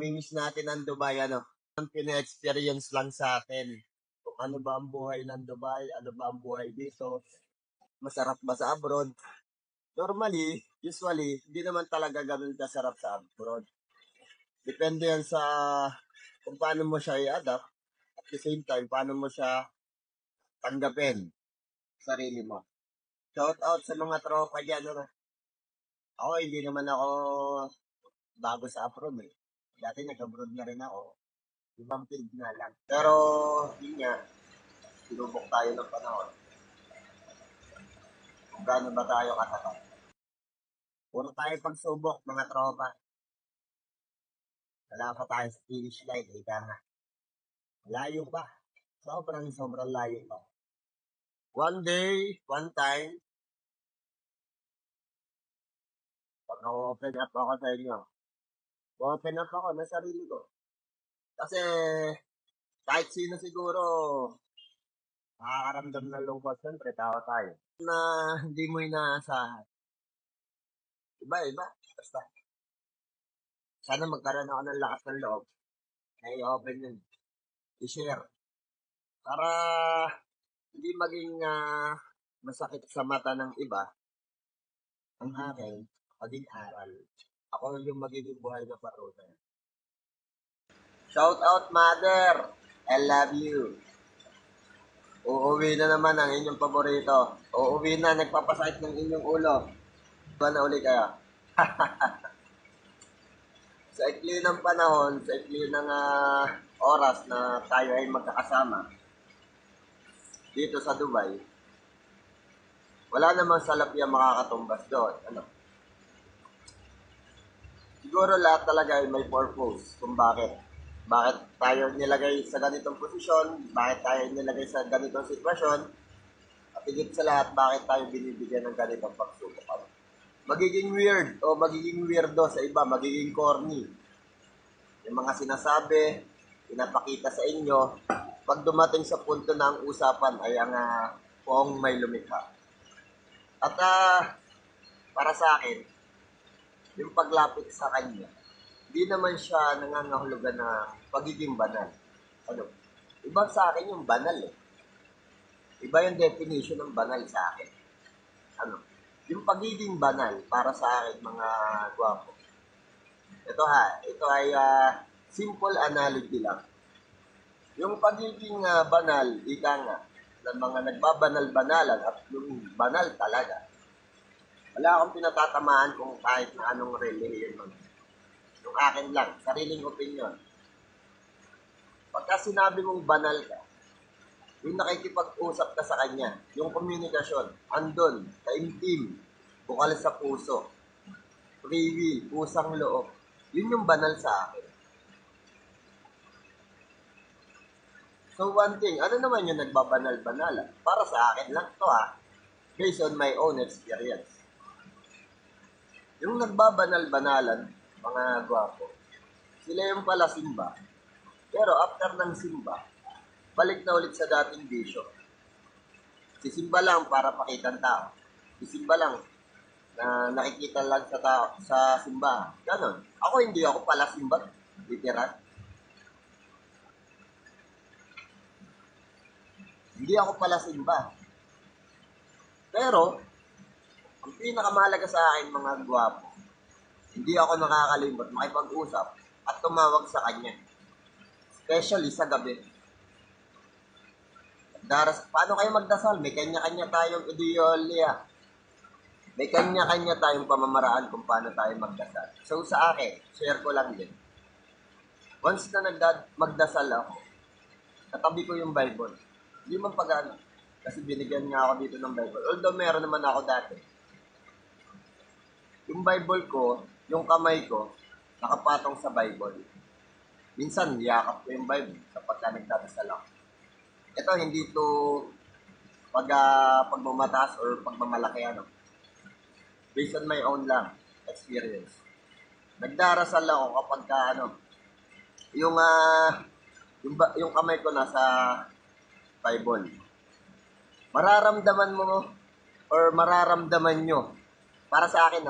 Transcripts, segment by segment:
Namimiss natin ang Dubai, ano? Ang pina-experience lang sa atin. Kung ano ba ang buhay ng Dubai, ano ba ang buhay dito, masarap ba sa abroad? Normally, usually, hindi naman talaga ganun kasarap sa abroad. Depende yan sa kung paano mo siya i-adapt, at the same time, paano mo siya tanggapin sarili mo. Shout out sa mga tropa dyan, ano? Ako, hindi naman ako bago sa abroad eh. Dati nag-abroad na rin ako. Ibang field nga lang. Pero, yun nga, sinubok tayo ng panahon. Kung gaano ba tayo katapat. Puro tayo pagsubok, mga tropa. Wala pa tayo sa finish line, ika nga. Layo pa. Sobrang layo pa. One day, one time, pag open up ako sa inyo, open up ako na sarili ko. Kasi, kahit sino siguro, makakaramdam ng lungkot, siyempre, tao tayo. Na hindi mo inaasahan. Iba-iba. Basta, sana magkaroon ako ng lakas ng loob na i-open yun. I-share. Para hindi maging masakit sa mata ng iba, ang akin, maging aral. Ako yung magiging buhay na parusa. Shout out, mother! I love you. Uuwi na naman ang inyong paborito. Uuwi na, nagpapasakit ng inyong ulo. Diba na uli kayo? Sa ikli ng panahon, sa ikli ng oras na tayo ay magkakasama dito sa Dubai, wala namang salapya makakatumbas doon. Ano? Siguro lahat talaga ay may purpose kung bakit. Bakit tayo nilagay sa ganitong posisyon, bakit tayo nilagay sa ganitong sitwasyon, at higit sa lahat, bakit tayo binibigyan ng ganitong pagsubok. Ano? Magiging weird o magiging weirdo sa iba, magiging corny. Yung mga sinasabi, pinapakita sa inyo, pag dumating sa punto na ang usapan ay ang poong may lumikha. At para sa akin, yung paglapit sa kanya, hindi naman siya nangangahulugan na pagiging banal. Ano? Iba sa akin yung banal eh. Iba yung definition ng banal sa akin. Ano? Yung pagiging banal para sa akin, mga gwapo. Ito ay simple analogy lang. Yung pagiging banal, ika nga, ng mga nagbabanal-banalan at yung banal talaga, wala akong pinatatamaan kung kahit na anong relihiyon. Yung akin lang, sariling opinion. Pagka sinabi mong banal ka, yung nakikipag-usap ka sa kanya, yung komunikasyon, andun, kaimtim, bukal sa puso, free will, pusang loob, yun yung banal sa akin. So one thing, ano naman yung nagbabanal-banalan? Para sa akin lang to based on my own experience. Yung nagbabanal-banalan, mga gwapo, sila yung pala simba. Pero after ng simba, balik na ulit sa dating bisyo. Sisimba lang para pakitang tao. Sisimba lang na nakikita lang sa tao, sa simba. Ganon. Ako hindi ako pala simba. Literal. Hindi ako pala simba. Pero, ang pinakamahalaga sa akin, mga gwapo, hindi ako nakakalimot makipag-usap at tumawag sa kanya. Especially sa gabi. Paano kayo magdasal? May kanya-kanya tayong ideolya. May kanya-kanya tayong pamamaraan kung paano tayo magdasal. So sa akin, share ko lang din. Once na magdasal ako, katabi ko yung Bible. Hindi man pag-ano. Kasi binigyan nga ako dito ng Bible. Although meron naman ako dati. Yung Bible ko, yung kamay ko, nakapatong sa Bible. Minsan, yakap ko yung Bible kapag nagdadasal ako. Ito, hindi to pagmamataas or pagmamalaki ano. Based on my own lang experience. Nagdarasal ako kapag yung kamay ko nasa Bible. Mararamdaman mo or mararamdaman nyo para sa akin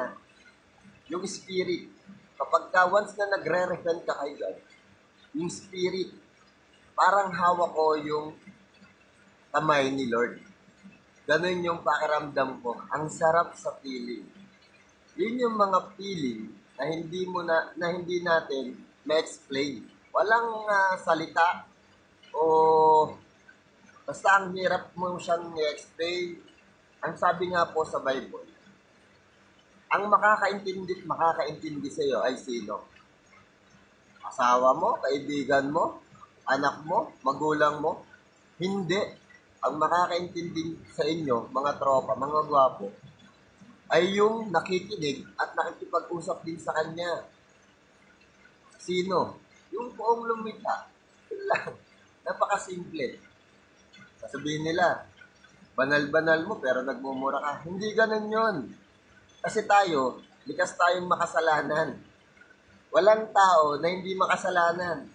yung spirit Kapag once na nagre-repent ka kay God, yung spirit, parang hawak ko yung kamay ni Lord. Ganun yung pakiramdam ko. Ang sarap sa feeling. Yun yung mga feeling na hindi natin ma-explain. Walang salita o basta ang hirap mo siyang i-explain. Ang sabi nga po sa Bible, ang makakaintindi sa iyo ay sino? Asawa mo, kaibigan mo, anak mo, magulang mo? Hindi. Ang makakaintindi sa inyo, mga tropa, mga gwapo, ay yung nakikinig at nakikipag-usap din sa kanya. Sino? Yung poong lumita. Yun lang. Napakasimple. Sasabihin nila, banal-banal mo pero nagmumura ka. Hindi ganun yun. Kasi tayo, likas tayong makasalanan. Walang tao na hindi makasalanan.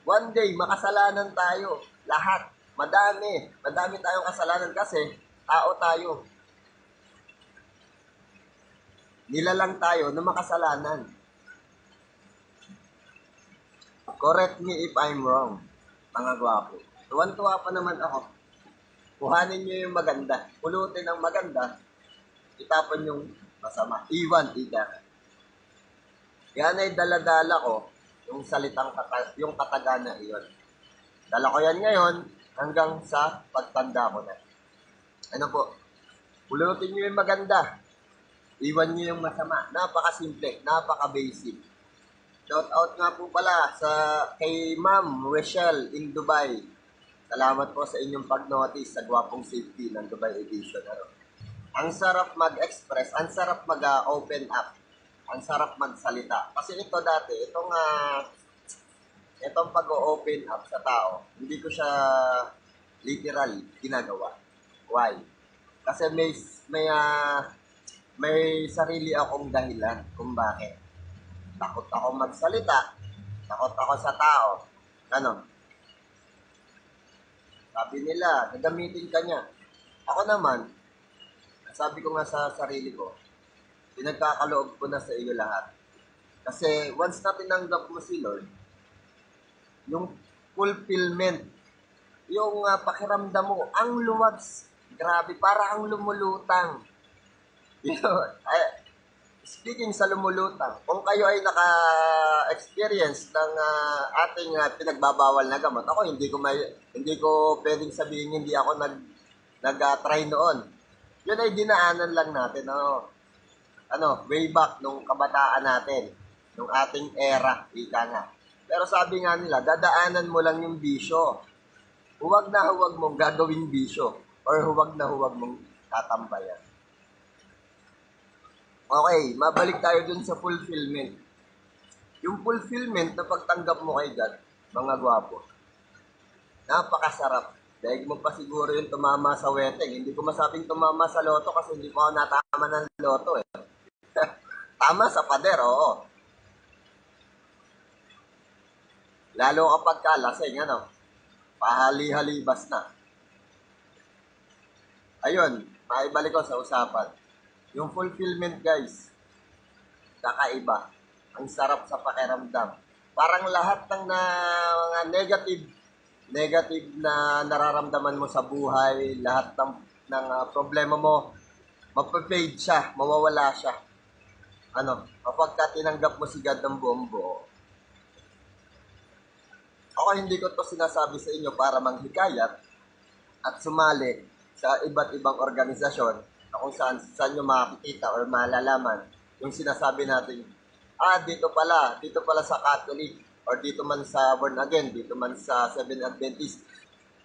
One day, makasalanan tayo. Lahat. Madami. Madami tayong kasalanan kasi tao tayo. Nilalang tayo na makasalanan. Correct me if I'm wrong, mga gwapo. Tuwan-tuwa pa naman ako. Kuhanin nyo yung maganda. Pulutin ang maganda. Itapon yung masama. Iwan, ika. Yan ay daladala ko yung yung katagana iyon. Dala ko yan ngayon hanggang sa pagtanda ko na. Ano po? Pulutin nyo yung maganda. Iwan nyo yung masama. Napakasimple, napaka-basic. Shout out nga po pala kay Ma'am Rochelle in Dubai. Salamat po sa inyong pag-notice sa gwapong safety ng Dubai Edition. Ang sarap mag-express, ang sarap mag-open up, ang sarap magsalita. Kasi ito dati, itong pag-open up sa tao, hindi ko siya literal ginagawa. Why? Kasi may sarili akong dahilan kung bakit. Takot ako magsalita, takot ako sa tao. Ano? Sabi nila, gagamitin ka niya. Ako naman, sabi ko nga sa sarili ko, pinagkakaloob ko na sa iyo lahat. Kasi once na tinanggap mo si Lord, yung fulfillment, yung pakiramdam mo, ang luwags, grabe, para ang lumulutang. Speaking sa lumulutang, kung kayo ay naka-experience ng ating pinagbabawal na gamot, ako hindi ko pwedeng sabihin hindi ako nag-try noon. Yun ay dinaanan lang natin, way back nung kabataan natin, nung ating era, ika nga. Pero sabi nga nila, dadaanan mo lang yung bisyo. Huwag na huwag mong gagawing bisyo or huwag na huwag mong tatambayan. Okay, mabalik tayo dun sa fulfillment. Yung fulfillment na pagtanggap mo kay God, mga gwapo, napakasarap. Daig mo pa siguro yung tumama sa weteng. Hindi ko masabing tumama sa loto kasi hindi ko ako natama ng loto eh. Tama sa pader, oo. Lalo kapag kalasing, pahali-halibas na. Ayun, maibalik ko sa usapan. Yung fulfillment, guys, kakaiba. Ang sarap sa pakiramdam. Parang lahat ng mga negative na nararamdaman mo sa buhay, lahat ng problema mo, mapapade siya, mawawala siya. Kapag ka tinanggap mo si God ng buong buo. Ako hindi ko to sinasabi sa inyo para manghikayat at sumali sa iba't ibang organisasyon na kung saan nyo makikita or malalaman yung sinasabi natin, dito pala sa Catholic, or dito man sa Born Again, dito man sa Seven Adventist.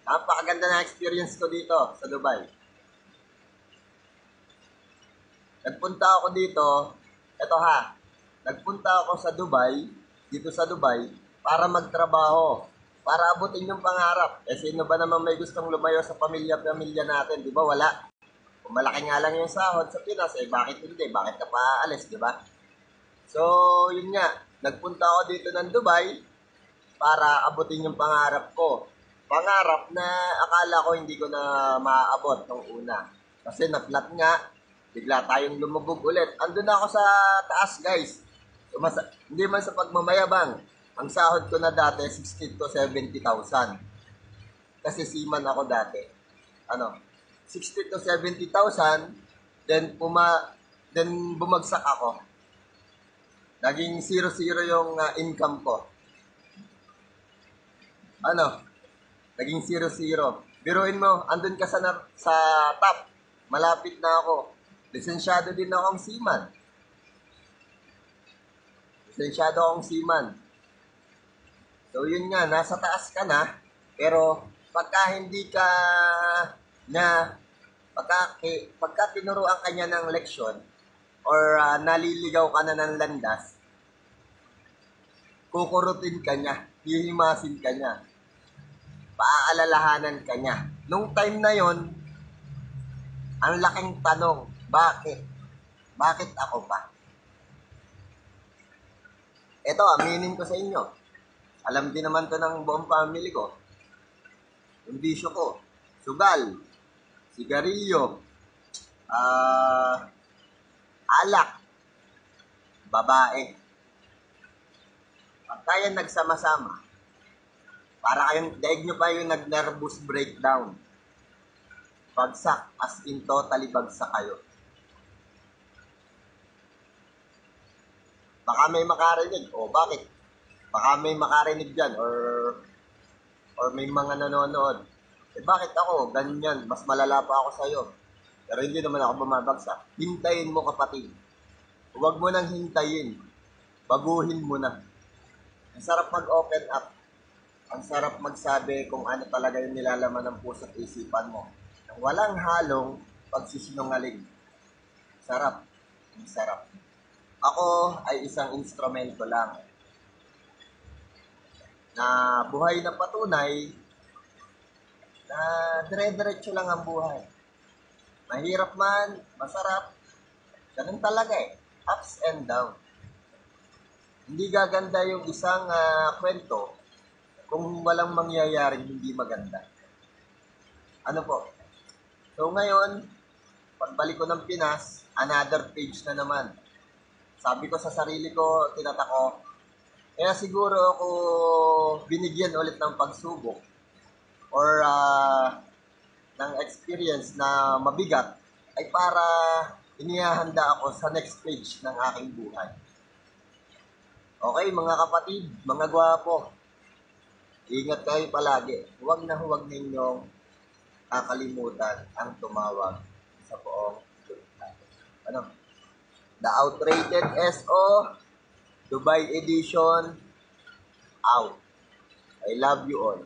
Napakaganda na experience ko dito sa Dubai. Nagpunta ako dito, nagpunta ako dito sa Dubai, para magtrabaho, para abutin yung pangarap. Sino ba naman may gustong lumayo sa pamilya natin, di ba? Wala. Kung malaki nga lang yung sahod sa Pinas, bakit hindi? Bakit ka pa aalis, di ba? So, yun nga. Nagpunta ako dito ng Dubai para abutin yung pangarap ko. Pangarap na akala ko hindi ko na maaabot nung una. Kasi naglat nga, bigla tayong lumubog ulit. Andun ako sa taas, guys. Hindi man sa pagmamayabang. Ang sahod ko na dati, 60 to 70,000. Kasi seaman ako dati. Ano, 60 to 70,000, then bumagsak ako. Naging 0-0 yung income ko. Ano, naging 0-0. Biruin mo, andun ka sa top. Malapit na ako. Lisensyado din akong seaman. Lisensyado akong seaman. So yun nga, nasa taas ka na, pero pagka hindi ka pagka tinuruan ka niya ng leksyon or naliligaw ka na ng landas, kukurutin ka niya, hihimasin ka niya, paaalalahanan ka niya. Nung time na yon, ang laking tanong, bakit? Bakit ako pa? Ito, aminin ko sa inyo. Alam din naman to ng buong family ko. Yung bisyo ko, sugal, sigarilyo, alak, babae. Pag tayo nagsama-sama, para kayong, daig nyo pa yung nag-nervous breakdown. Bagsak, as in totally bagsak kayo. Baka may makarinig, o bakit? Baka may makarinig dyan, or may mga nanonood. Bakit ako? Ganyan, mas malala pa ako sa'yo. Pero hindi naman ako bumabagsak. Hintayin mo, kapatid. Huwag mo nang hintayin. Baguhin mo na. Ang sarap mag-open up. Ang sarap magsabi kung ano talaga yung nilalaman ng puso at isipan mo. Nang walang halong pagsisinungaling. Sarap. Ang sarap. Ako ay isang instrumento lang na buhay na patunay na dire-diretso lang ang buhay. Mahirap man, masarap, ganun talaga eh. Ups and down. Hindi gaganda yung isang kwento kung walang mangyayaring hindi maganda. Ano po? So ngayon, pagbalik ko ng Pinas, another page na naman. Sabi ko sa sarili ko, tinatako, kaya siguro ako binigyan ulit ng pagsubok or ng experience na mabigat ay para inihahanda ako sa next stage ng aking buhay. Okay, mga kapatid, mga gwapo, ingat kayo palagi. Huwag ninyong kakalimutan ang tumawag sa buong lupa. Ano? The Outrated SO Dubai Edition out. I love you all.